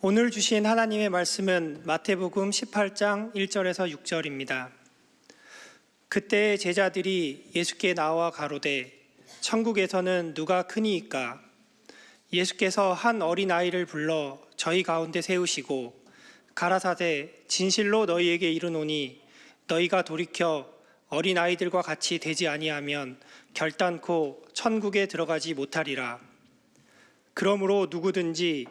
오늘 주신 하나님의 말씀은 마태복음 18장 1절에서 6절입니다. 그때 제자들이 예수께 나와 가로되 천국에서는 누가 크니이까? 예수께서 한 어린아이를 불러 저희 가운데 세우시고 가라사대 진실로 너희에게 이르노니 너희가 돌이켜 어린아이들과 같이 되지 아니하면 결단코 천국에 들어가지 못하리라. 그러므로 누구든지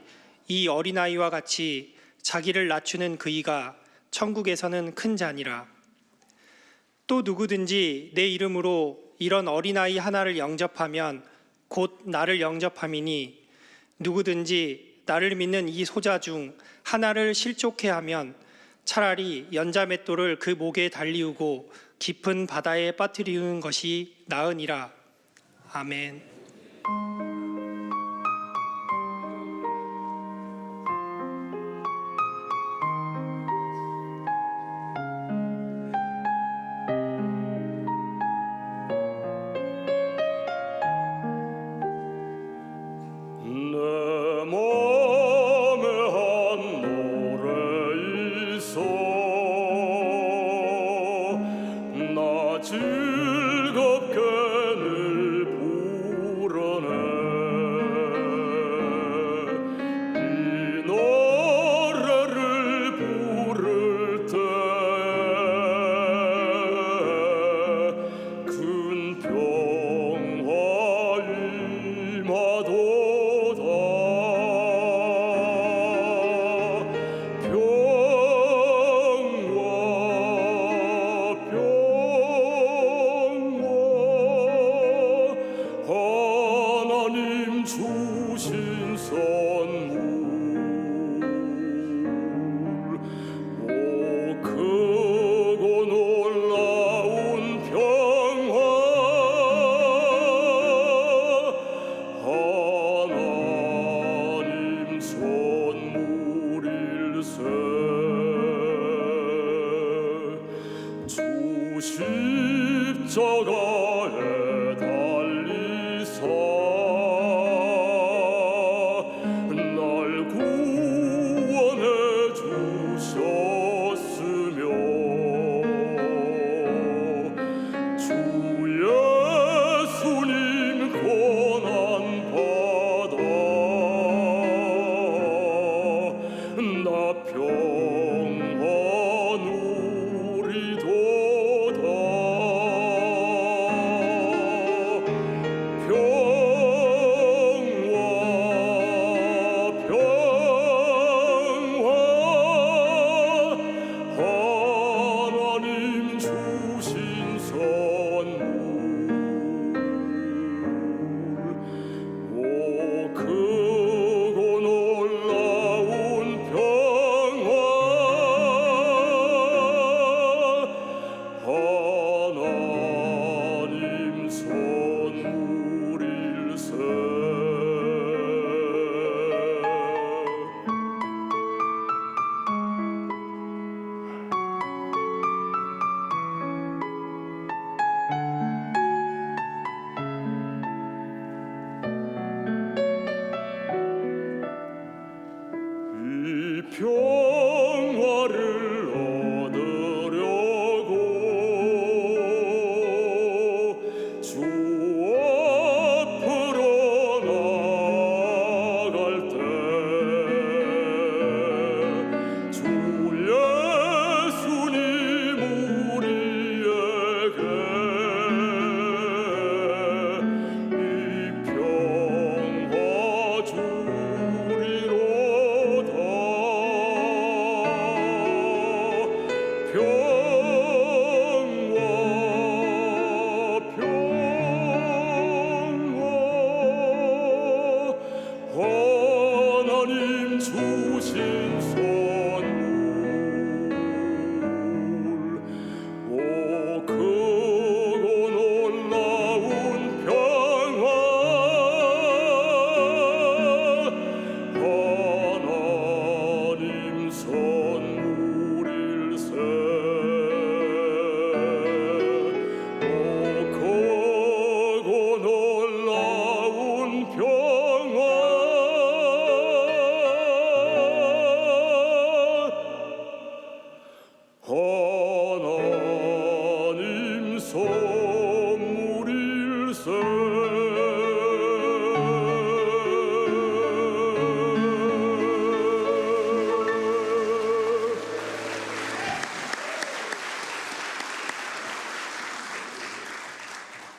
이 어린아이와 같이 자기를 낮추는 그이가 천국에서는 큰 자니라. 또 누구든지 내 이름으로 이런 어린아이 하나를 영접하면 곧 나를 영접함이니 누구든지 나를 믿는 이 소자 중 하나를 실족해 하면 차라리 연자맷돌을 그 목에 달리우고 깊은 바다에 빠뜨리우는 것이 나으니라. 아멘. 즐겁게 늘 부르네.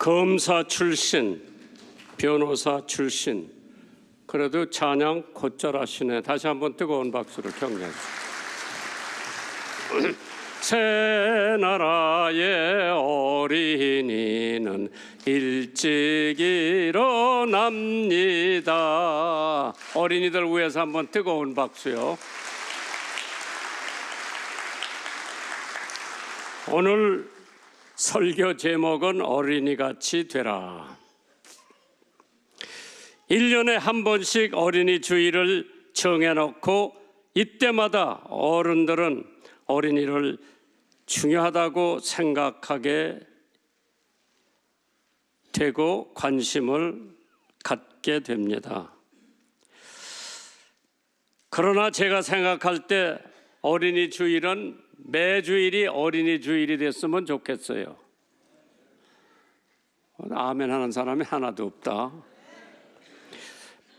검사 출신, 변호사 출신, 그래도 찬양 곧잘 하시네. 다시 한번 뜨거운 박수를 격려해 주세요. 새 나라의 어린이는 일찍 일어납니다. 어린이들 위해서 한번 뜨거운 박수요. 오늘 설교 제목은 어린이같이 되라. 1년에 한 번씩 어린이 주일을 정해놓고 이때마다 어른들은 어린이를 중요하다고 생각하게 되고 관심을 갖게 됩니다. 그러나 제가 생각할 때 어린이 주일은 매주일이 어린이 주일이 됐으면 좋겠어요. 아멘 하는 사람이 하나도 없다.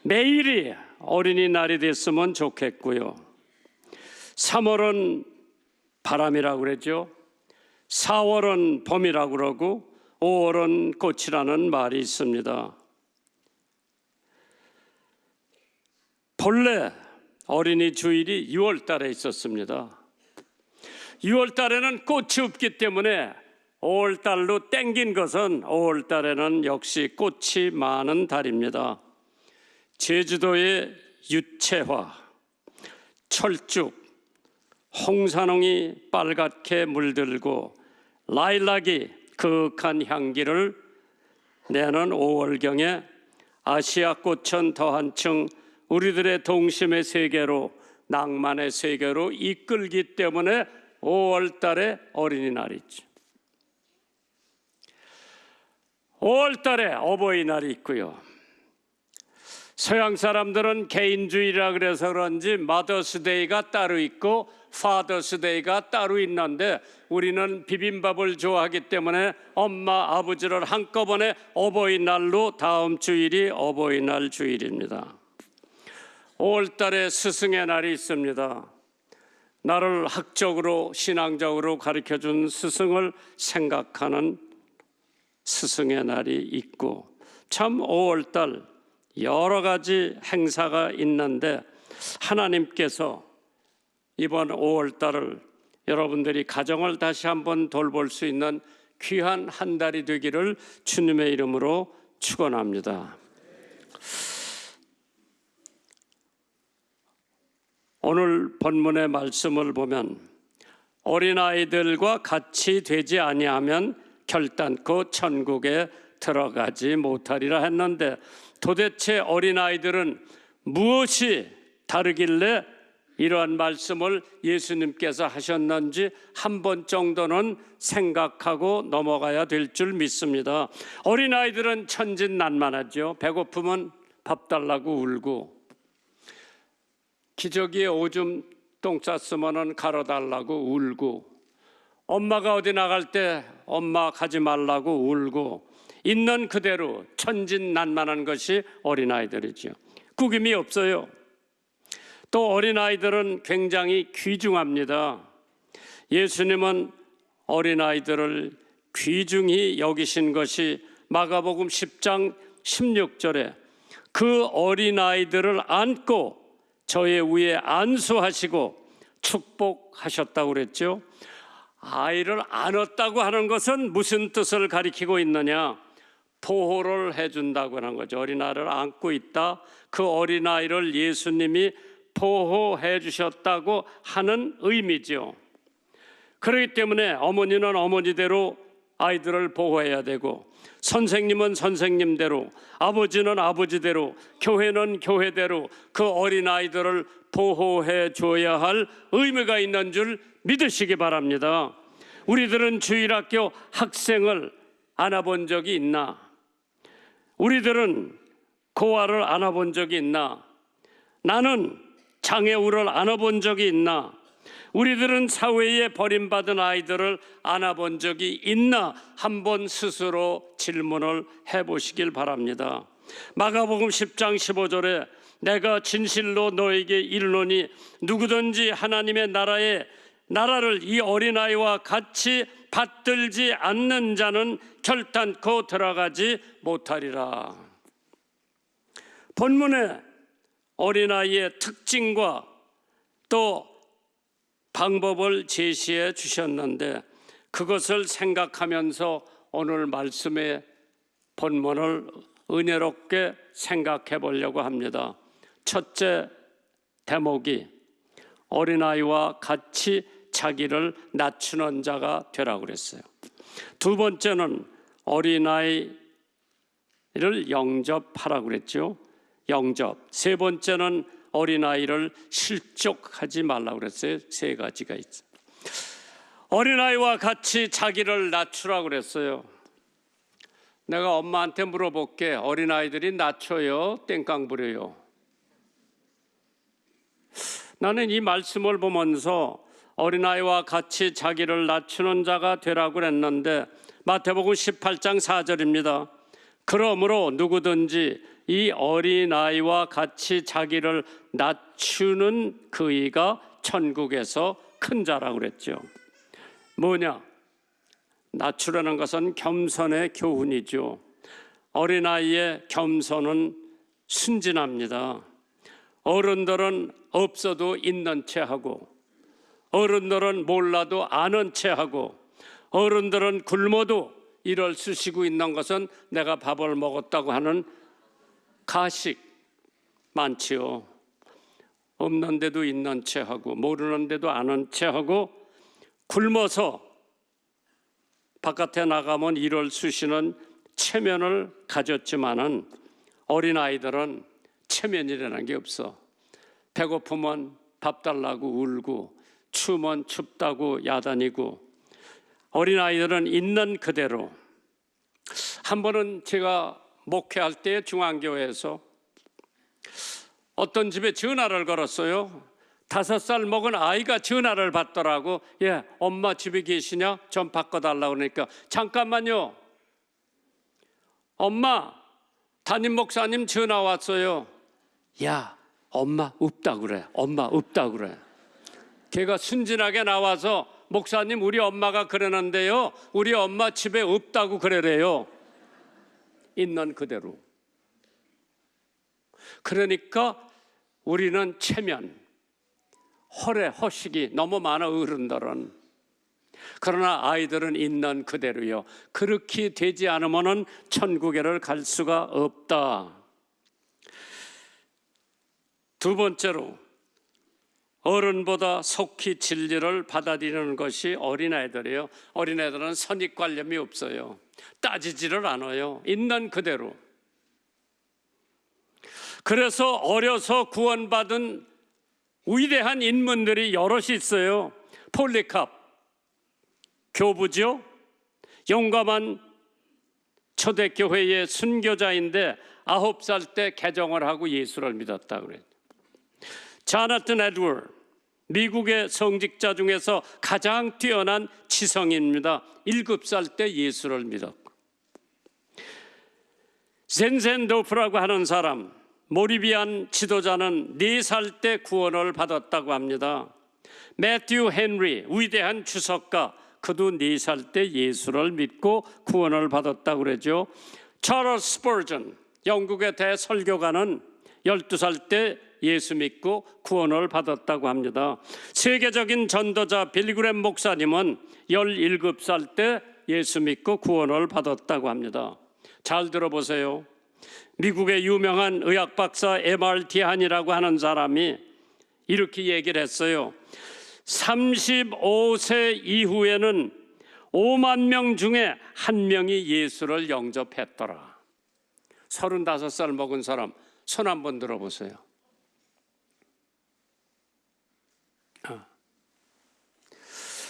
매일이 어린이날이 됐으면 좋겠고요. 3월은 바람이라고 그러죠. 4월은 봄이라고 그러고 5월은 꽃이라는 말이 있습니다. 본래 어린이 주일이 6월 달에 있었습니다. 6월 달에는 꽃이 없기 때문에 5월 달로 땡긴 것은 5월 달에는 역시 꽃이 많은 달입니다. 제주도의 유채화, 철쭉, 홍산홍이 빨갛게 물들고 라일락이 그윽한 향기를 내는 5월경에 아시아 꽃은 더 한층 우리들의 동심의 세계로, 낭만의 세계로 이끌기 때문에 5월 달에 어린이날이 있죠. 5월 달에 어버이날이 있고요. 서양 사람들은 개인주의라 그래서 그런지 마더스데이가 따로 있고 파더스데이가 따로 있는데 우리는 비빔밥을 좋아하기 때문에 엄마, 아버지를 한꺼번에 어버이날로 다음 주일이 어버이날 주일입니다. 5월 달에 스승의 날이 있습니다. 나를 학적으로 신앙적으로 가르쳐준 스승을 생각하는 스승의 날이 있고, 참 5월 달 여러 가지 행사가 있는데 하나님께서 이번 5월 달을 여러분들이 가정을 다시 한번 돌볼 수 있는 귀한 한 달이 되기를 주님의 이름으로 축원합니다. 오늘 본문의 말씀을 보면 어린아이들과 같이 되지 아니하면 결단코 천국에 들어가지 못하리라 했는데, 도대체 어린아이들은 무엇이 다르길래 이러한 말씀을 예수님께서 하셨는지 한 번 정도는 생각하고 넘어가야 될 줄 믿습니다. 어린아이들은 천진난만하죠. 배고프면 밥 달라고 울고, 기저귀에 오줌 똥 쌌으면 갈아달라고 울고, 엄마가 어디 나갈 때 엄마 가지 말라고 울고, 있는 그대로 천진난만한 것이 어린아이들이죠. 구김이 없어요. 또 어린아이들은 굉장히 귀중합니다. 예수님은 어린아이들을 귀중히 여기신 것이 마가복음 10장 16절에 그 어린아이들을 안고 저의 위에 안수하시고 축복하셨다고 그랬죠. 아이를 안았다고 하는 것은 무슨 뜻을 가리키고 있느냐? 보호를 해준다고 하는 거죠. 어린아이를 안고 있다. 그 어린아이를 예수님이 보호해 주셨다고 하는 의미죠. 그렇기 때문에 어머니는 어머니대로 아이들을 보호해야 되고, 선생님은 선생님대로, 아버지는 아버지대로, 교회는 교회대로 그 어린아이들을 보호해 줘야 할 의무가 있는 줄 믿으시기 바랍니다. 우리들은 주일학교 학생을 안아본 적이 있나? 우리들은 고아를 안아본 적이 있나? 나는 장애우를 안아본 적이 있나? 우리들은 사회에 버림받은 아이들을 안아본 적이 있나? 한번 스스로 질문을 해보시길 바랍니다. 마가복음 10장 15절에 내가 진실로 너에게 이르노니 누구든지 하나님의 나라를 이 어린아이와 같이 받들지 않는 자는 결단코 들어가지 못하리라. 본문에 어린아이의 특징과 또 방법을 제시해 주셨는데 그것을 생각하면서 오늘 말씀의 본문을 은혜롭게 생각해 보려고 합니다. 첫째 대목이 어린아이와 같이 자기를 낮추는 자가 되라고 그랬어요. 두 번째는 어린아이를 영접하라고 그랬죠. 영접. 세 번째는 어린아이를 실족하지 말라고 그랬어요. 세 가지가 있어요. 어린아이와 같이 자기를 낮추라고 그랬어요. 내가 엄마한테 물어볼게. 어린아이들이 낮춰요? 땡깡 부려요? 나는 이 말씀을 보면서 어린아이와 같이 자기를 낮추는 자가 되라고 그랬는데 마태복음 18장 4절입니다. 그러므로 누구든지 이 어린아이와 같이 자기를 낮추는 그이가 천국에서 큰 자라고 그랬죠. 뭐냐? 낮추라는 것은 겸손의 교훈이죠. 어린아이의 겸손은 순진합니다. 어른들은 없어도 있는 채 하고, 어른들은 몰라도 아는 채 하고, 어른들은 굶어도 이를 쓰시고 있는 것은 내가 밥을 먹었다고 하는 가식 많지요. 없는데도 있는 채 하고, 모르는데도 아는 채 하고, 굶어서 바깥에 나가면 이를 쓰시는 체면을 가졌지만은 어린아이들은 체면이라는 게 없어. 배고프면 밥 달라고 울고, 추우면 춥다고 야단이고, 어린아이들은 있는 그대로. 한 번은 제가 목회할 때 중앙교회에서 어떤 집에 전화를 걸었어요. 5살 먹은 아이가 전화를 받더라고. 예, 엄마 집에 계시냐? 좀 바꿔달라고 그러니까 잠깐만요. 엄마, 담임 목사님 전화 왔어요. 야, 엄마 없다 그래. 엄마 없다 그래. 걔가 순진하게 나와서 목사님 우리 엄마가 그러는데요. 우리 엄마 집에 없다고 그래래요. 있는 그대로. 그러니까 우리는 체면, 허례, 허식이 너무 많아 어른들은. 그러나 아이들은 있는 그대로요. 그렇게 되지 않으면 천국에를 갈 수가 없다. 두 번째로 어른보다 속히 진리를 받아들이는 것이 어린아이들이에요. 어린아이들은 선입관념이 없어요. 따지지를 않아요. 있는 그대로. 그래서 어려서 구원받은 위대한 인물들이 여럿이 있어요. 폴리캅, 교부죠. 용감한 초대교회의 순교자인데 9살 때 개종을 하고 예수를 믿었다고 그래요. 자나튼 에드워드, 미국의 성직자 중에서 가장 뛰어난 지성인입니다. 7살 때 예수를 믿었고, 젠센도프라고 하는 사람, 모리비안 지도자는 4살 때 구원을 받았다고 합니다. 매튜 헨리, 위대한 주석가, 그도 4살 때 예수를 믿고 구원을 받았다고 그러죠. 찰스 스퍼전, 영국의 대설교가는 12살 때 예수 믿고 구원을 받았다고 합니다. 세계적인 전도자 빌리그램 목사님은 17살 때 예수 믿고 구원을 받았다고 합니다. 잘 들어보세요. 미국의 유명한 의학 박사 MRT 한이라고 하는 사람이 이렇게 얘기를 했어요. 35세 이후에는 5만 명 중에 1명이 예수를 영접했더라. 35살 먹은 사람 손 한번 들어보세요.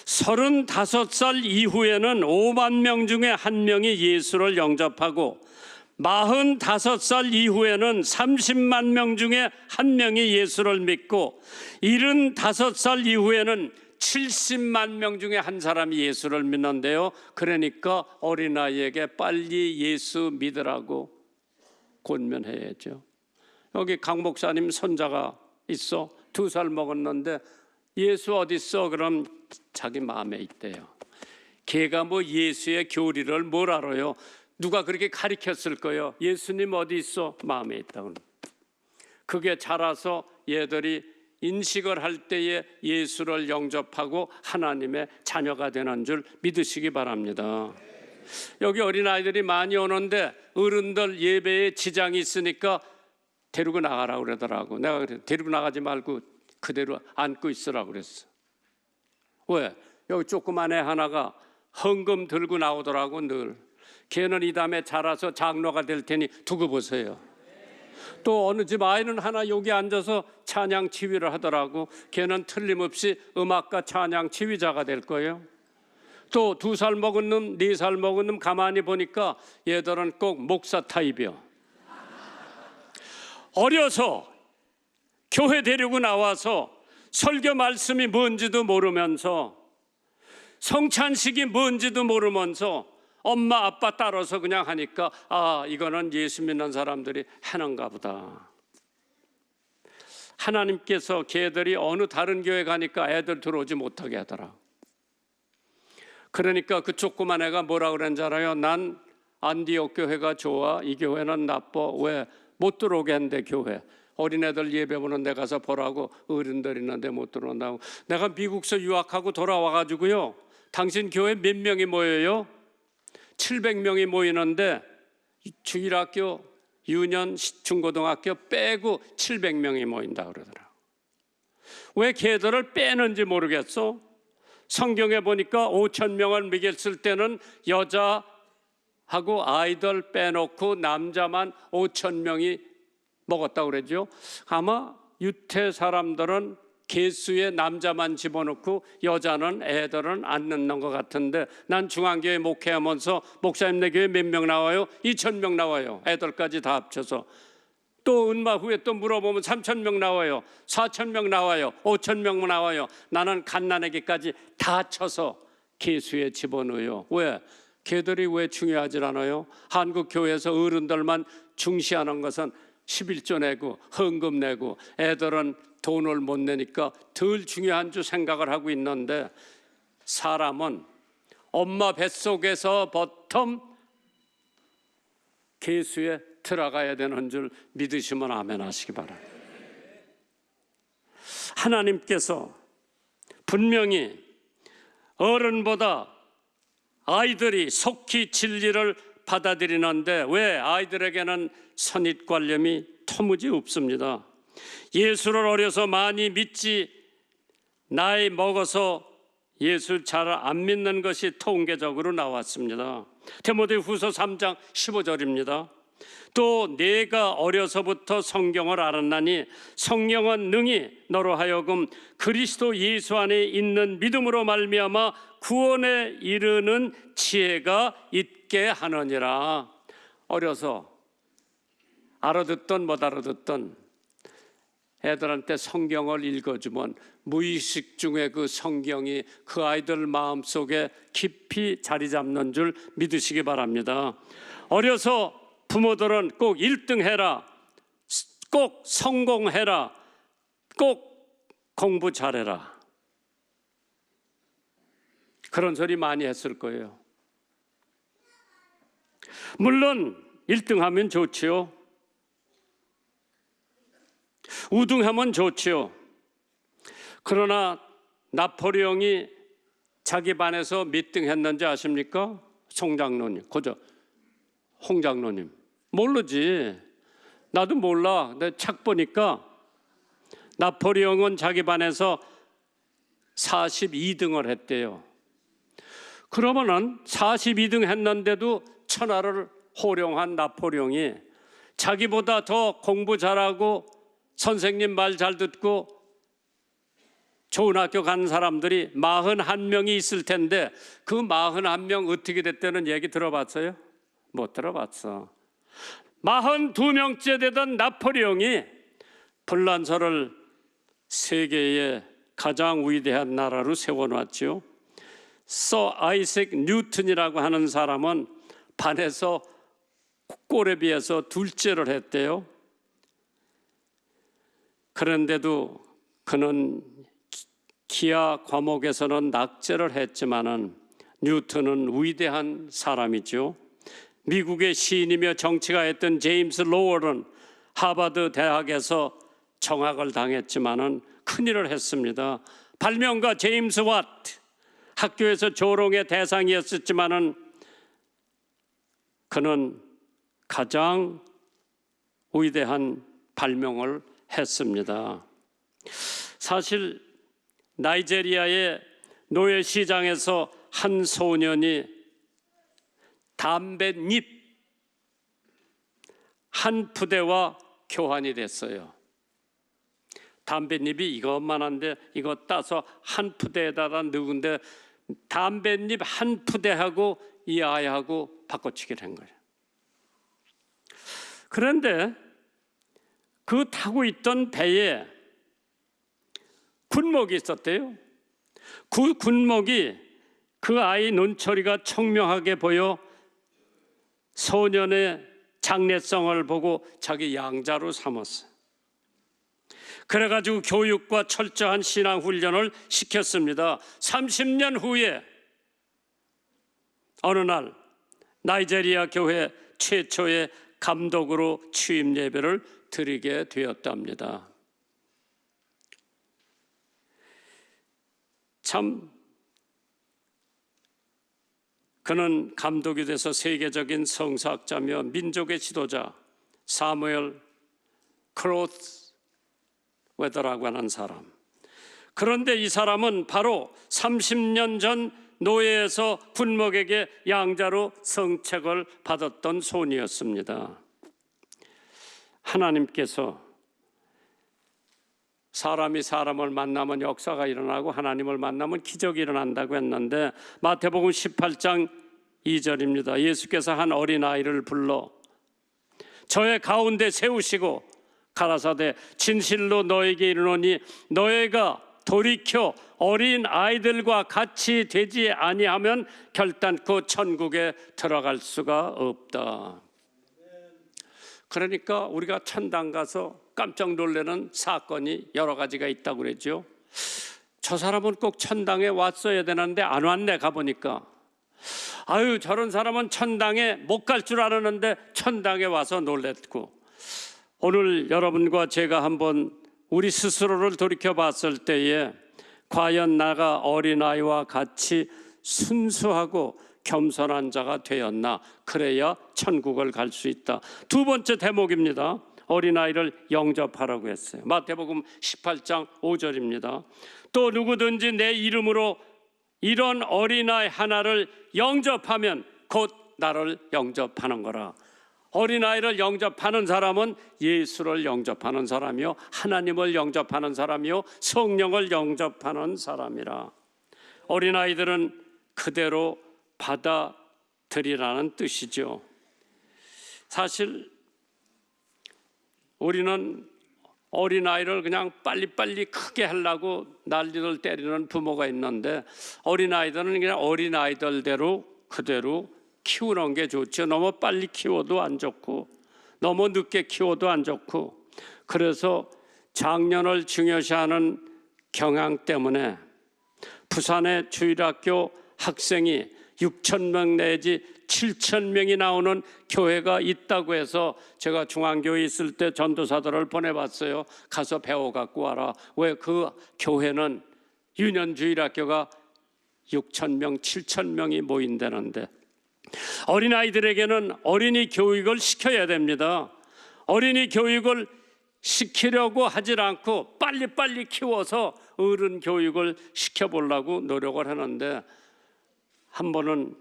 35살 이후에는 5만 명 중에 1명이 예수를 영접하고 45살 이후에는 30만 명 중에 1명이 예수를 믿고 75살 이후에는 70만 명 중에 한 사람이 예수를 믿는데요. 그러니까 어린아이에게 빨리 예수 믿으라고 권면해야죠. 여기 강 목사님 손자가 있어. 2살 먹었는데 예수 어디 있어? 그럼 자기 마음에 있대요. 걔가 뭐 예수의 교리를 뭘 알아요? 누가 그렇게 가르쳤을 거예요? 예수님 어디 있어? 마음에 있다고. 그게 자라서 얘들이 인식을 할 때에 예수를 영접하고 하나님의 자녀가 되는 줄 믿으시기 바랍니다. 여기 어린아이들이 많이 오는데 어른들 예배에 지장이 있으니까 데리고 나가라고 그러더라고. 내가 그래, 데리고 나가지 말고 그대로 안고 있으라고 그랬어. 왜? 여기 조그만 애 하나가 헌금 들고 나오더라고 늘. 걔는 이 다음에 자라서 장로가 될 테니 두고 보세요. 또 어느 집 아이는 하나 여기 앉아서 찬양 지휘를 하더라고. 걔는 틀림없이 음악가 찬양 지휘자가 될 거예요. 또 2살 먹은 놈, 4살 먹은 놈 가만히 보니까 얘들은 꼭 목사 타입이요. 어려서 교회 데리고 나와서 설교 말씀이 뭔지도 모르면서 성찬식이 뭔지도 모르면서 엄마 아빠 따라서 그냥 하니까 이거는 예수 믿는 사람들이 하는가 보다. 하나님께서 걔들이 어느 다른 교회 가니까 애들 들어오지 못하게 하더라. 그러니까 그 조그만 애가 뭐라 그랬는지 알아요? 난 안디옥 교회가 좋아. 이 교회는 나빠. 왜? 못 들어오게 한대 교회. 어린애들 예배 보는 데 가서 보라고. 어른들 있는데 못 들어온다고. 내가 미국서 유학하고 돌아와가지고요, 당신 교회 몇 명이 모여요? 700명이 모이는데 주일학교, 유년, 중고등학교 빼고 700명이 모인다 그러더라고. 왜 걔들을 빼는지 모르겠어. 성경에 보니까 5,000명을 먹였을 때는 여자하고 아이들 빼놓고 남자만 5,000명이 먹었다고 그러죠. 아마 유태 사람들은 개수에 남자만 집어넣고 여자는 애들은 안 넣는 것 같은데, 난 중앙교회 목회하면서 목사님네 교회 몇 명 나와요? 2,000명 나와요. 애들까지 다 합쳐서. 또 은마 후에 또 물어보면 3,000명 나와요. 4,000명 나와요. 5,000명 나와요. 나는 갓난아기까지 다 쳐서 개수에 집어넣어요. 왜? 걔들이 왜 중요하지 않아요? 한국 교회에서 어른들만 중시하는 것은 11조 내고 헌금 내고 애들은 돈을 못 내니까 덜 중요한 줄 생각을 하고 있는데, 사람은 엄마 뱃속에서 버텀 개수에 들어가야 되는 줄 믿으시면 아멘 하시기 바랍니다. 하나님께서 분명히 어른보다 아이들이 속히 진리를 받아들이는데 왜 아이들에게는 선입관념이 터무지 없습니다. 예수를 어려서 많이 믿지 나이 먹어서 예수 잘 안 믿는 것이 통계적으로 나왔습니다. 디모데후서 3장 15절입니다. 또 내가 어려서부터 성경을 알았나니 성령은 능히 너로 하여금 그리스도 예수 안에 있는 믿음으로 말미암아 구원에 이르는 지혜가 있게 하느니라. 어려서 알아듣던 못 알아듣던 애들한테 성경을 읽어주면 무의식 중에 그 성경이 그 아이들 마음속에 깊이 자리 잡는 줄 믿으시기 바랍니다. 어려서 부모들은 꼭 1등 해라, 꼭 성공해라, 꼭 공부 잘해라, 그런 소리 많이 했을 거예요. 물론 1등 하면 좋지요. 우등하면 좋지요. 그러나 나폴레옹이 자기 반에서 몇 등 했는지 아십니까? 송장로님, 그죠? 홍장로님. 모르지. 나도 몰라. 내 책 보니까 나폴레옹은 자기 반에서 42등을 했대요. 그러면은 42등 했는데도 천하를 호령한 나폴레옹이 자기보다 더 공부 잘하고 선생님 말 잘 듣고 좋은 학교 간 사람들이 41명이 있을 텐데 그 41명 어떻게 됐다는 얘기 들어봤어요? 못 들어봤어. 42명째 되던 나폴레옹이 불란서를 세계의 가장 위대한 나라로 세워놨죠. 서 아이색 뉴턴이라고 하는 사람은 반에서 꼴에 비해서 둘째를 했대요. 그런데도 그는 기하 과목에서는 낙제를 했지만은 뉴턴은 위대한 사람이죠. 미국의 시인이며 정치가였던 제임스 로월은 하버드 대학에서 정학을 당했지만은 큰일을 했습니다. 발명가 제임스 와트, 학교에서 조롱의 대상이었지만은 그는 가장 위대한 발명을 했습니다. 사실 나이지리아의 노예 시장에서 한 소년이 담뱃잎 한 푸대와 교환이 됐어요. 담뱃잎이 이것만한데 이거 따서 한 푸대에다가 넣은데 담뱃잎 한 푸대하고 이 아이하고 바꿔치기를 한 거예요. 그런데 그 타고 있던 배에 군목이 있었대요. 그 군목이 그 아이 눈초리가 청명하게 보여 소년의 장래성을 보고 자기 양자로 삼았어요. 그래가지고 교육과 철저한 신앙 훈련을 시켰습니다. 30년 후에 어느 날 나이지리아 교회 최초의 감독으로 취임 예배를 드리게 되었답니다. 참 그는 감독이 돼서 세계적인 성사학자며 민족의 지도자 사무엘 크로스웨더라고 하는 사람. 그런데 이 사람은 바로 30년 전 노예에서 군목에게 양자로 성책을 받았던 손이었습니다. 하나님께서 사람이 사람을 만나면 역사가 일어나고 하나님을 만나면 기적이 일어난다고 했는데 마태복음 18장 2절입니다. 예수께서 한 어린아이를 불러 저의 가운데 세우시고 가라사대 진실로 너에게 이르노니 너희가 돌이켜 어린 아이들과 같이 되지 아니하면 결단코 천국에 들어갈 수가 없다. 그러니까 우리가 천당 가서 깜짝 놀라는 사건이 여러 가지가 있다고 그랬죠. 저 사람은 꼭 천당에 왔어야 되는데 안 왔네. 가보니까 아유 저런 사람은 천당에 못 갈 줄 알았는데 천당에 와서 놀랬고, 오늘 여러분과 제가 한번 우리 스스로를 돌이켜 봤을 때에 과연 나가 어린아이와 같이 순수하고 겸손한 자가 되었나? 그래야 천국을 갈 수 있다. 두 번째 대목입니다. 어린아이를 영접하라고 했어요. 마태복음 18장 5절입니다. 또 누구든지 내 이름으로 이런 어린아이 하나를 영접하면 곧 나를 영접하는 거라. 어린아이를 영접하는 사람은 예수를 영접하는 사람이요 하나님을 영접하는 사람이요 성령을 영접하는 사람이라. 어린아이들은 그대로 받아들이라는 뜻이죠. 사실 우리는 어린아이를 그냥 빨리빨리 크게 하려고 난리를 때리는 부모가 있는데 어린아이들은 그냥 어린아이들대로 그대로 키우는 게 좋죠. 너무 빨리 키워도 안 좋고 너무 늦게 키워도 안 좋고, 그래서 장년을 중요시하는 경향 때문에 부산의 주일학교 학생이 6,000명 내지 7,000명이 나오는 교회가 있다고 해서 제가 중앙교회 있을 때 전도사들을 보내봤어요. 가서 배워갖고 와라. 왜? 그 교회는 유년주일학교가 6,000명, 7,000명이 모인다는데. 어린아이들에게는 어린이 교육을 시켜야 됩니다. 어린이 교육을 시키려고 하질 않고 빨리빨리 키워서 어른 교육을 시켜보려고 노력을 하는데, 한 번은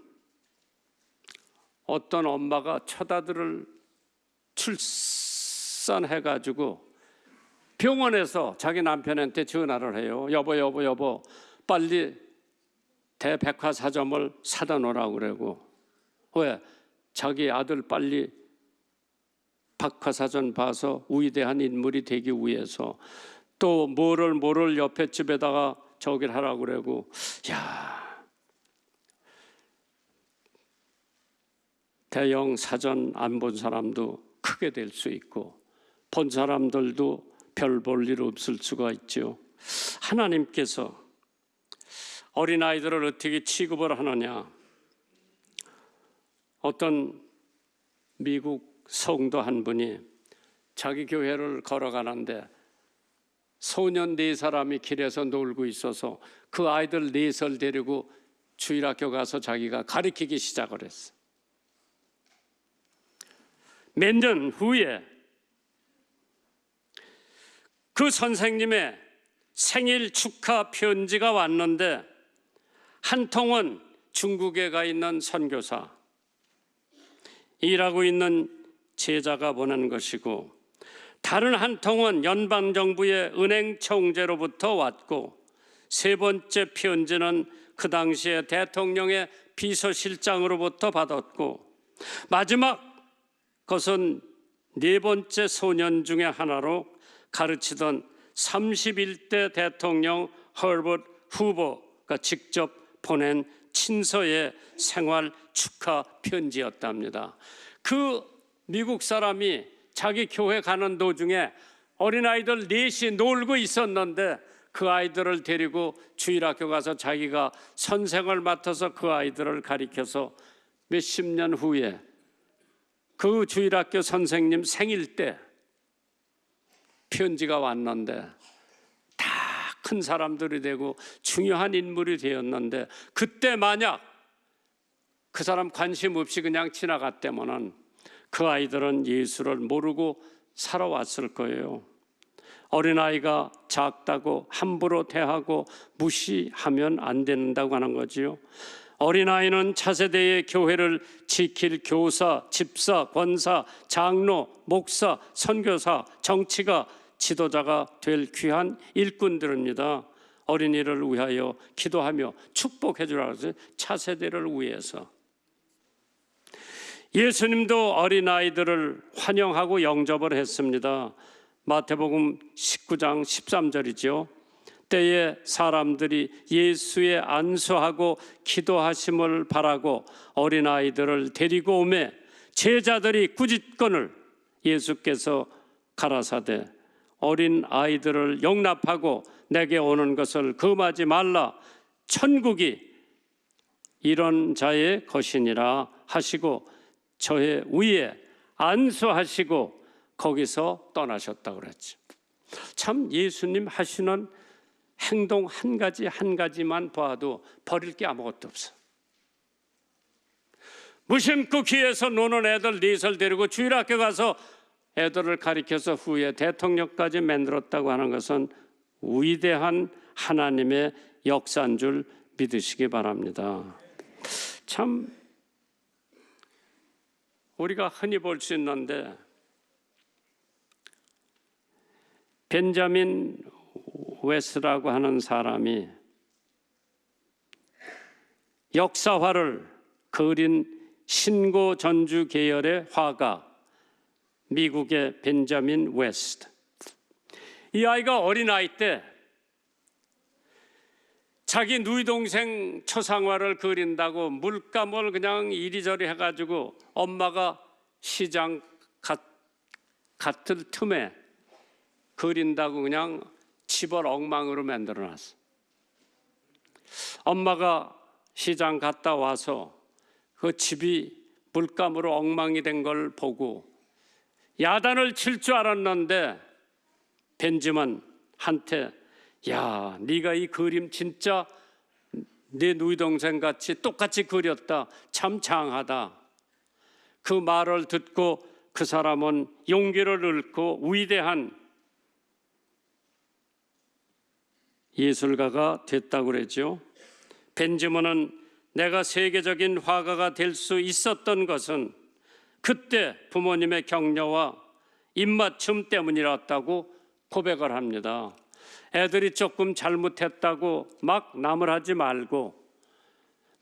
어떤 엄마가 첫 아들을 출산해가지고 병원에서 자기 남편한테 전화를 해요. 여보 빨리 대백화사점을 사다 놓으라고 그러고. 왜? 자기 아들 빨리 백화사전 봐서 위대한 인물이 되기 위해서. 또 뭐를 옆에 집에다가 저기를 하라고 그러고. 야, 대형 사전 안 본 사람도 크게 될 수 있고 본 사람들도 별 볼 일 없을 수가 있죠. 하나님께서 어린아이들을 어떻게 취급을 하느냐. 어떤 미국 성도 한 분이 자기 교회를 걸어가는데 소년 4사람이 길에서 놀고 있어서 그 아이들 4살 데리고 주일학교 가서 자기가 가르치기 시작을 했어. 몇 년 후에 그 선생님의 생일 축하 편지가 왔는데 한 통은 중국에 가 있는 선교사, 일하고 있는 제자가 보낸 것이고, 다른 한 통은 연방정부의 은행 총재로부터 왔고, 3번째 편지는 그 당시에 대통령의 비서실장으로부터 받았고, 마지막 것은 4번째 소년 중에 하나로 가르치던 31대 대통령 허버트 후보가 직접 보낸 친서의 생활 축하 편지였답니다. 그 미국 사람이 자기 교회 가는 도중에 어린아이들 4시 놀고 있었는데 그 아이들을 데리고 주일학교 가서 자기가 선생을 맡아서 그 아이들을 가르쳐서 몇십 년 후에 그 주일학교 선생님 생일 때 편지가 왔는데 다 큰 사람들이 되고 중요한 인물이 되었는데, 그때 만약 그 사람 관심 없이 그냥 지나갔다면은 그 아이들은 예수를 모르고 살아왔을 거예요. 어린아이가 작다고 함부로 대하고 무시하면 안 된다고 하는 거지요. 어린아이는 차세대의 교회를 지킬 교사, 집사, 권사, 장로, 목사, 선교사, 정치가, 지도자가 될 귀한 일꾼들입니다. 어린이를 위하여 기도하며 축복해 주라고 해서 차세대를 위해서. 예수님도 어린아이들을 환영하고 영접을 했습니다. 마태복음 19장 13절이죠. 때에 사람들이 예수의 안수하고 기도하심을 바라고 어린아이들을 데리고 오매 제자들이 꾸짖거늘 예수께서 가라사대 어린 아이들을 용납하고 내게 오는 것을 금하지 말라. 천국이 이런 자의 것이니라 하시고 저의 위에 안수하시고 거기서 떠나셨다고 그랬죠. 참 예수님 하시는 행동 한 가지만 봐도 버릴 게 아무것도 없어. 무심코 길에서 노는 애들 4살 데리고 주일학교 가서 애들을 가르쳐서 후에 대통령까지 만들었다고 하는 것은 위대한 하나님의 역사인 줄 믿으시기 바랍니다. 참 우리가 흔히 볼 수 있는데 벤자민 웨스라고 하는 사람이 역사화를 그린 신고 전주 계열의 화가, 미국의 벤자민 웨스트. 이 아이가 어린아이 때 자기 누이 동생 초상화를 그린다고 물감을 그냥 이리저리 해가지고 엄마가 시장 같은 틈에 그린다고 그냥 집을 엉망으로 만들어놨어. 엄마가 시장 갔다 와서 그 집이 물감으로 엉망이 된 걸 보고 야단을 칠 줄 알았는데 벤지먼한테 야, 네가 이 그림 진짜 네 누이 동생 같이 똑같이 그렸다. 참 장하다. 그 말을 듣고 그 사람은 용기를 잃고 위대한 예술가가 됐다고 그랬죠. 벤지먼은 내가 세계적인 화가가 될 수 있었던 것은 그때 부모님의 격려와 입맞춤 때문이었다고 고백을 합니다. 애들이 조금 잘못했다고 막 남을 하지 말고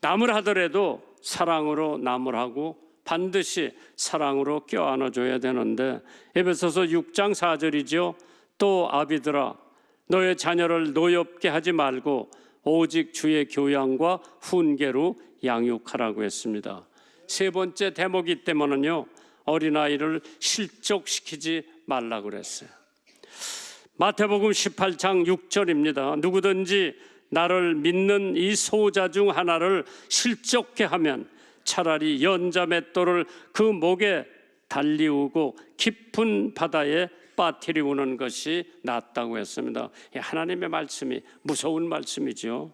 남을 하더라도 사랑으로 남을 하고 반드시 사랑으로 껴안아줘야 되는데 에베소서 6장 4절이죠. 또 아비들아 너의 자녀를 노엽게 하지 말고 오직 주의 교양과 훈계로 양육하라고 했습니다. 세 번째 대목이 때문에는요, 어린아이를 실족시키지 말라고 그랬어요. 마태복음 18장 6절입니다. 누구든지 나를 믿는 이 소자 중 하나를 실족케 하면 차라리 연자 맷돌을 그 목에 달리우고 깊은 바다에 빠뜨리우는 것이 낫다고 했습니다. 하나님의 말씀이 무서운 말씀이죠.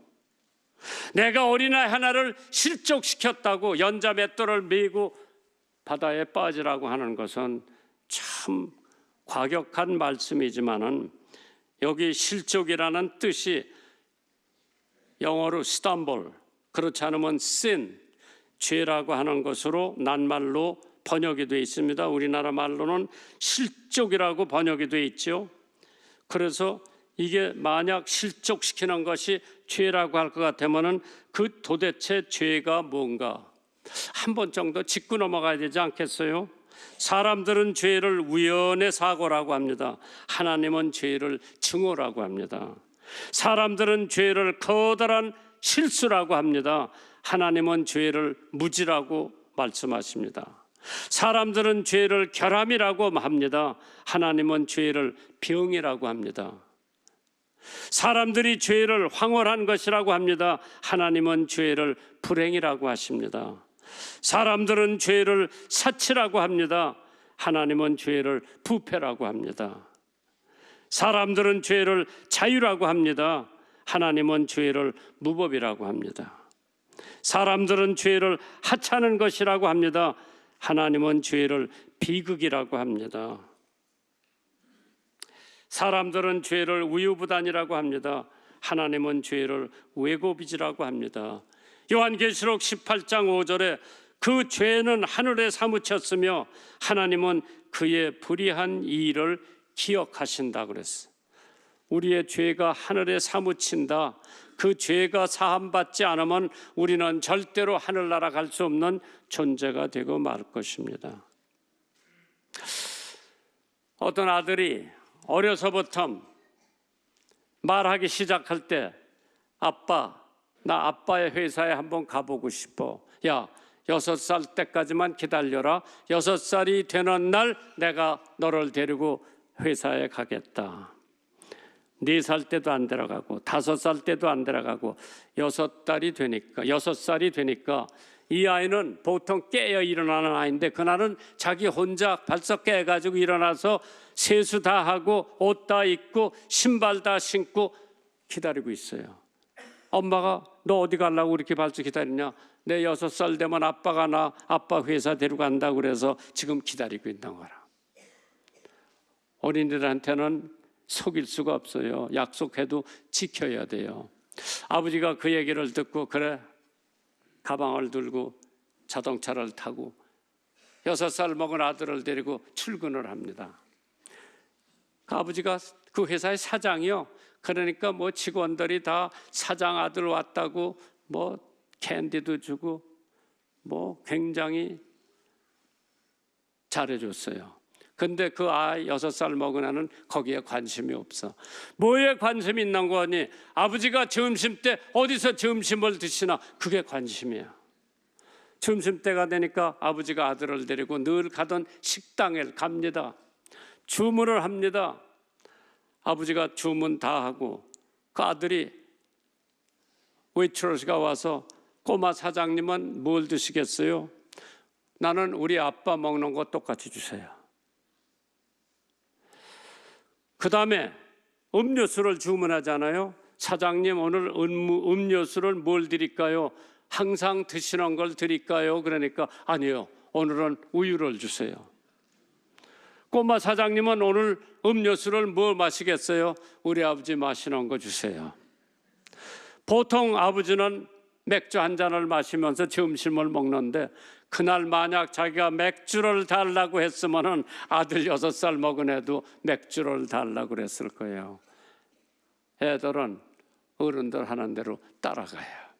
내가 어린아이 하나를 실족시켰다고 연자 맷돌을 메고 바다에 빠지라고 하는 것은 참 과격한 말씀이지만은 여기 실족이라는 뜻이 영어로 stumble, 그렇지 않으면 sin, 죄라고 하는 것으로 낱말로 번역이 되어 있습니다. 우리나라 말로는 실족이라고 번역이 되어 있죠. 그래서 이게 만약 실족시키는 것이 죄라고 할 것 같으면은 그 도대체 죄가 뭔가 한 번 정도 짚고 넘어가야 되지 않겠어요? 사람들은 죄를 우연의 사고라고 합니다. 하나님은 죄를 증오라고 합니다. 사람들은 죄를 커다란 실수라고 합니다. 하나님은 죄를 무지라고 말씀하십니다. 사람들은 죄를 결함이라고 합니다. 하나님은 죄를 병이라고 합니다. 사람들이 죄를 황홀한 것이라고 합니다. 하나님은 죄를 불행이라고 하십니다. 사람들은 죄를 사치라고 합니다. 하나님은 죄를 부패라고 합니다. 사람들은 죄를 자유라고 합니다. 하나님은 죄를 무법이라고 합니다. 사람들은 죄를 하찮은 것이라고 합니다. 하나님은 죄를 비극이라고 합니다. 사람들은 죄를 우유부단이라고 합니다. 하나님은 죄를 왜고비지라고 합니다. 요한계시록 18장 5절에 그 죄는 하늘에 사무쳤으며 하나님은 그의 불의한 일을 기억하신다 그랬어요. 우리의 죄가 하늘에 사무친다. 그 죄가 사함받지 않으면 우리는 절대로 하늘나라 갈 수 없는 존재가 되고 말 것입니다. 어떤 아들이 어려서부터 말하기 시작할 때 아빠, 나 아빠의 회사에 한번 가보고 싶어. 야, 6살 때까지만 기다려라. 6살이 되는 날 내가 너를 데리고 회사에 가겠다. 4살 때도 안 데려가고 5살 때도 안 데려가고 6살이 되니까 이 아이는 보통 깨어 일어나는 아이인데 그날은 자기 혼자 벌써 깨가지고 일어나서 세수 다 하고 옷 다 입고 신발 다 신고 기다리고 있어요. 엄마가 너 어디 가려고 이렇게 벌써 기다리냐? 내 6살 되면 아빠가 나 아빠 회사 데려간다고 그래서 지금 기다리고 있는 거라. 어린이들한테는 속일 수가 없어요. 약속해도 지켜야 돼요. 아버지가 그 얘기를 듣고 그래 가방을 들고 자동차를 타고 6살 먹은 아들을 데리고 출근을 합니다. 그 아버지가 그 회사의 사장이요. 그러니까 뭐 직원들이 다 사장 아들 왔다고 뭐 캔디도 주고 뭐 굉장히 잘해줬어요. 근데 그 아이 6살 먹은 애는 거기에 관심이 없어. 뭐에 관심이 있는 거니? 아버지가 점심 때 어디서 점심을 드시나 그게 관심이야. 점심 때가 되니까 아버지가 아들을 데리고 늘 가던 식당에 갑니다. 주문을 합니다. 아버지가 주문 다 하고 그 아들이 웨이트러스가 와서 꼬마 사장님은 뭘 드시겠어요? 나는 우리 아빠 먹는 거 똑같이 주세요. 그 다음에 음료수를 주문하잖아요. 사장님 오늘 음료수를 뭘 드릴까요? 항상 드시는 걸 드릴까요? 그러니까 아니요. 오늘은 우유를 주세요. 꼬마 사장님은 오늘 음료수를 뭐 마시겠어요? 우리 아버지 마시는 거 주세요. 보통 아버지는 맥주 한 잔을 마시면서 점심을 먹는데 그날 만약 자기가 맥주를 달라고 했으면 아들 6살 먹은 애도 맥주를 달라고 그랬을 거예요. 애들은 어른들 하는 대로 따라가요.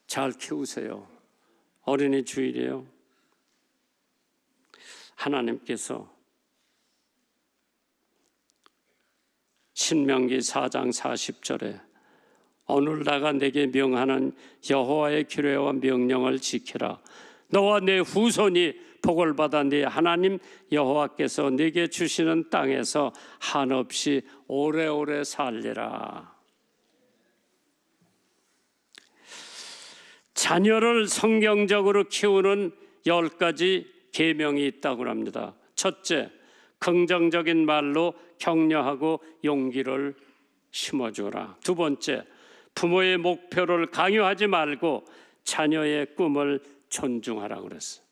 잘 키우세요. 어린이 주일이에요. 하나님께서 신명기 4장 40절에 오늘 내가 내게 명하는 여호와의 규례와 명령을 지키라. 너와 내 후손이 복을 받아 네 하나님 여호와께서 네게 주시는 땅에서 한없이 오래오래 살리라. 자녀를 성경적으로 키우는 10가지 계명이 있다고 합니다. 첫째, 긍정적인 말로 격려하고 용기를 심어주라. 두 번째, 부모의 목표를 강요하지 말고 자녀의 꿈을 존중하라 그랬어요.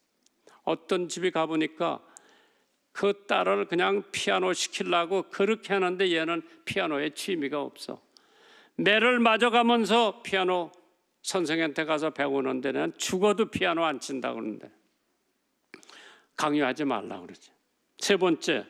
어떤 집에 가보니까 그 딸을 그냥 피아노 시키려고 그렇게 하는데 얘는 피아노에 취미가 없어. 매를 맞아가면서 피아노 선생한테 가서 배우는 데는 죽어도 피아노 안 친다고 그러는데 강요하지 말라고 그러지. 세 번째,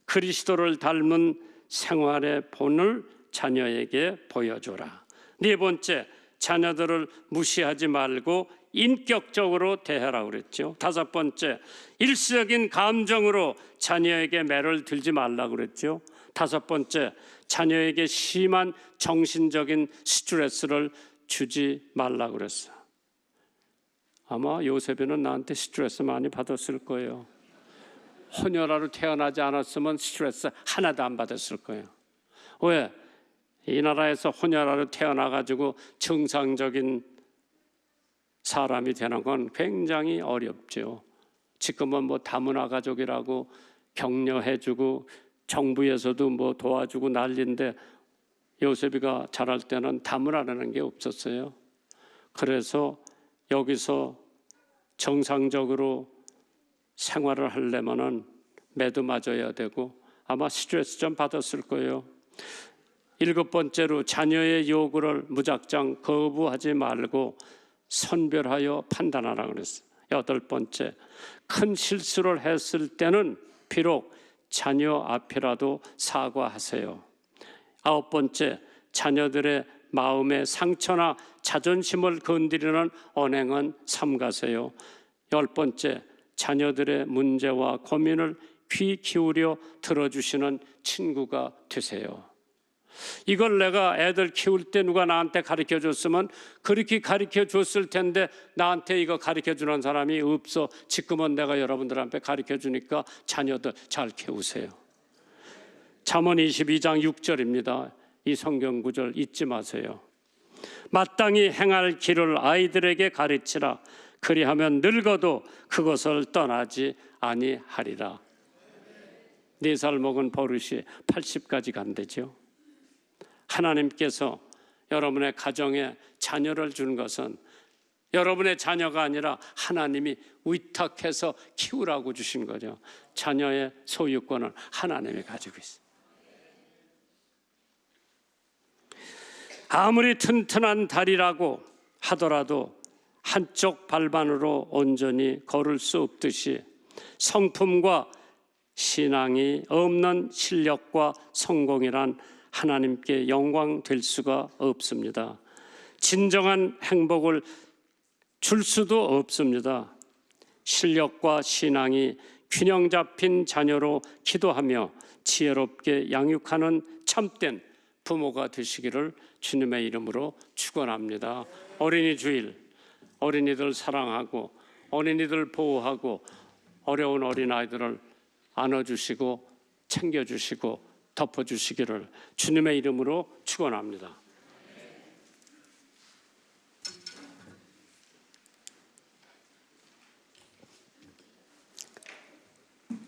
그리스도를 닮은 생활의 본을 자녀에게 보여줘라. 네 번째, 자녀들을 무시하지 말고 인격적으로 대하라고 그랬죠. 다섯 번째, 일시적인 감정으로 자녀에게 매를 들지 말라고 그랬죠. 다섯 번째, 자녀에게 심한 정신적인 스트레스를 주지 말라고 그랬어요. 아마 요셉이는 나한테 스트레스 많이 받았을 거예요. 혼혈아로 태어나지 않았으면 스트레스 하나도 안 받았을 거예요. 왜? 이 나라에서 혼혈아로 태어나가지고 정상적인 사람이 되는 건 굉장히 어렵죠. 지금은 뭐 다문화 가족이라고 격려해주고 정부에서도 뭐 도와주고 난리인데 요셉이가 자랄 때는 다문화라는 게 없었어요. 그래서 여기서 정상적으로 생활을 하려면은 매도 맞아야 되고 아마 스트레스 좀 받았을 거예요. 일곱 번째로 자녀의 요구를 무작정 거부하지 말고 선별하여 판단하라 그랬어요. 여덟 번째, 큰 실수를 했을 때는 비록 자녀 앞이라도 사과하세요. 아홉 번째, 자녀들의 마음의 상처나 자존심을 건드리는 언행은 삼가세요. 열 번째, 자녀들의 문제와 고민을 귀 기울여 들어주시는 친구가 되세요. 이걸 내가 애들 키울 때 누가 나한테 가르쳐 줬으면 그렇게 가르쳐 줬을 텐데 나한테 이거 가르쳐 주는 사람이 없어. 지금은 내가 여러분들한테 가르쳐 주니까 자녀들 잘 키우세요. 잠언 22장 6절입니다. 이 성경 구절 잊지 마세요. 마땅히 행할 길을 아이들에게 가르치라. 그리하면 늙어도 그것을 떠나지 아니하리라. 4살 먹은 버릇이 80까지 간대죠. 하나님께서 여러분의 가정에 자녀를 준 것은 여러분의 자녀가 아니라 하나님이 위탁해서 키우라고 주신 거죠. 자녀의 소유권은 하나님이 가지고 있어요. 아무리 튼튼한 다리라고 하더라도 한쪽 발반으로 온전히 걸을 수 없듯이 성품과 신앙이 없는 실력과 성공이란 하나님께 영광 될 수가 없습니다. 진정한 행복을 줄 수도 없습니다. 실력과 신앙이 균형 잡힌 자녀로 기도하며 지혜롭게 양육하는 참된 부모가 되시기를 주님의 이름으로 축원합니다. 어린이 주일, 어린이들 사랑하고 어린이들 보호하고 어려운 어린아이들을 안아주시고 챙겨주시고 덮어주시기를 주님의 이름으로 축원합니다.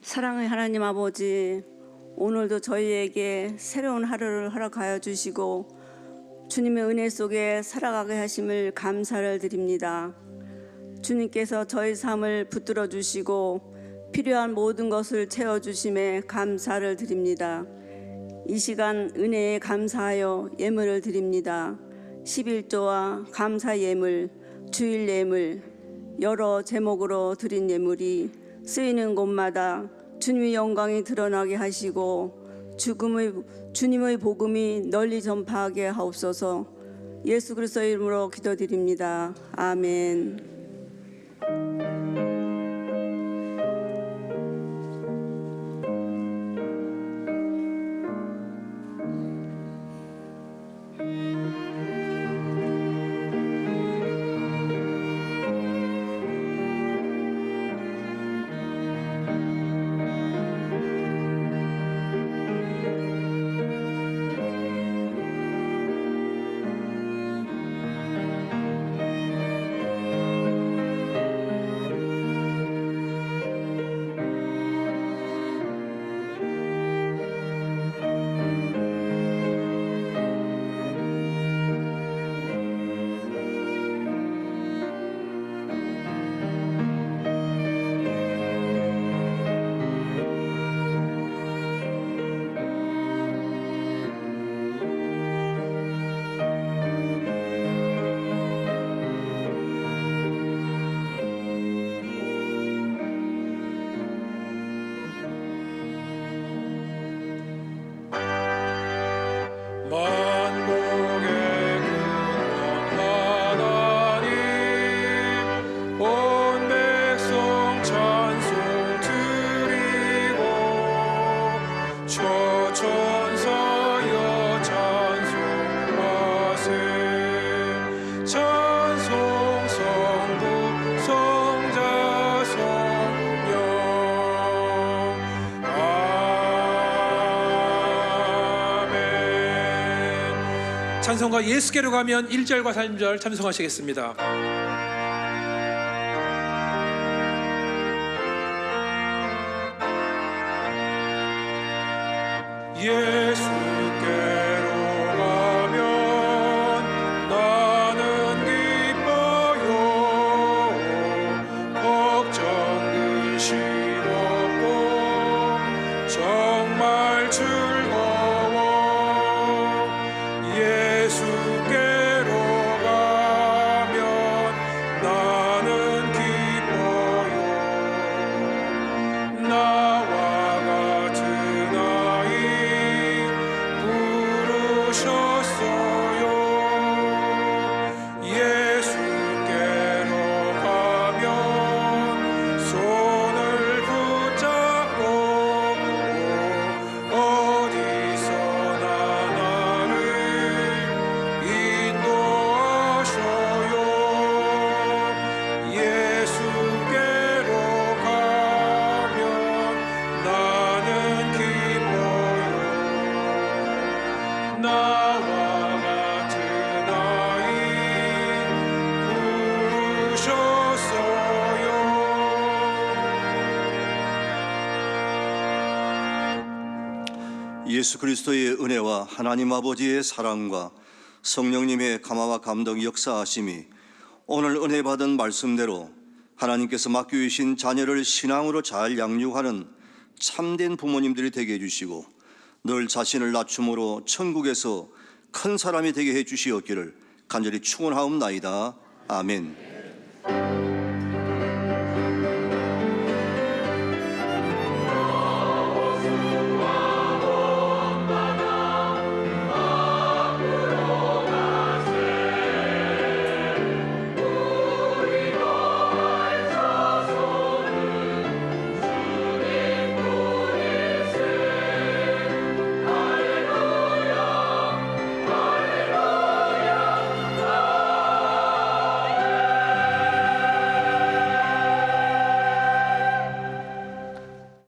사랑의 하나님 아버지, 오늘도 저희에게 새로운 하루를 허락하여 주시고 주님의 은혜 속에 살아가게 하심을 감사를 드립니다. 주님께서 저희 삶을 붙들어 주시고 필요한 모든 것을 채워주심에 감사를 드립니다. 이 시간 은혜에 감사하여 예물을 드립니다. 11조와 감사 예물, 주일 예물, 여러 제목으로 드린 예물이 쓰이는 곳마다 주님의 영광이 드러나게 하시고 주님의 복음이 널리 전파하게 하옵소서. 예수 그리스도의 이름으로 기도드립니다. 아멘. 천사여 찬송하세. 찬송 성부 성자 성령. 아멘. 찬송가 예수께로 가면 1절과 3절 찬송하시겠습니다. 예수께로 가면 나는 기뻐요. 걱정 근심 없고 정말 즐거워. 예수께로 가면 나는 기뻐요. 나와 같은 아이 부르셨어요. 예수께로 가면 손을 붙잡고 어디서나 나를 인도하셔요. 예수께로 가면 나는 기뻐요. 나와 같은 아이 부르셨어요. 예수 그리스도의 은혜와 하나님 아버지의 사랑과 성령님의 감화와 감동 역사하심이 오늘 은혜 받은 말씀대로 하나님께서 맡겨주신 자녀를 신앙으로 잘 양육하는 참된 부모님들이 되게 해주시고 늘 자신을 낮춤으로 천국에서 큰 사람이 되게 해주시었기를 간절히 축원하옵나이다. 아멘.